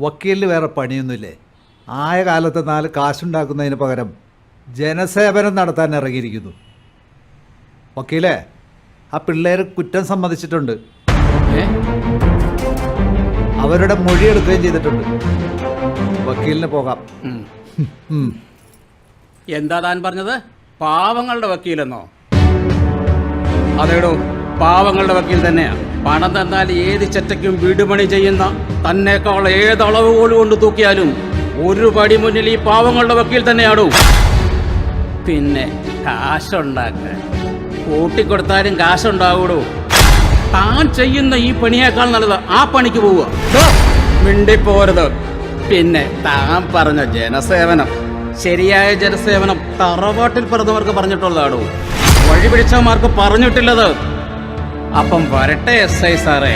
വക്കീലിന് വേറെ പണിയൊന്നുമില്ലേ? ആയ കാലത്ത് 4 കാശുണ്ടാക്കുന്നതിന് പകരം ജനസേവനം നടത്താൻ ഇറങ്ങിയിരിക്കുന്നു. വക്കീലേ, ആ പിള്ളേർ കുറ്റം സമ്മതിച്ചിട്ടുണ്ട്. അവരുടെ മൊഴിയെടുക്കുകയും ചെയ്തിട്ടുണ്ട്. വക്കീലിന് പോകാം. എന്താ താൻ പറഞ്ഞത്? പാവങ്ങളുടെ വക്കീലെന്നോ? അതേടോ, പാവങ്ങളുടെ വക്കീൽ തന്നെയാ. പണം തന്നാൽ ഏത് ചെറ്റയ്ക്കും വീടുപണി ചെയ്യുന്ന തന്നേക്കാൾ ഏതളവ് പോലും കൊണ്ട് തൂക്കിയാലും ഒരു പടി മുന്നിൽ ഈ പാവങ്ങളുടെ വക്കീൽ തന്നെയാടോ. പിന്നെ കാശുണ്ടാക്കാൻ കൂട്ടിക്കൊടുത്താലും കാശുണ്ടാവൂടോ. താൻ ചെയ്യുന്ന ഈ പണിയേക്കാൾ നല്ലത് ആ പണിക്ക് പോവുക. മിണ്ടിപ്പോരുത്. പിന്നെ താൻ പറഞ്ഞ ജനസേവനം, ശരിയായ ജനസേവനം തറവാട്ടിൽ പിറന്നവർക്ക് പറഞ്ഞിട്ടുള്ളതാണോ? വഴി പിടിച്ചവന്മാർക്ക് പറഞ്ഞിട്ടില്ലത്. അപ്പം വരട്ടെ SI സാറേ.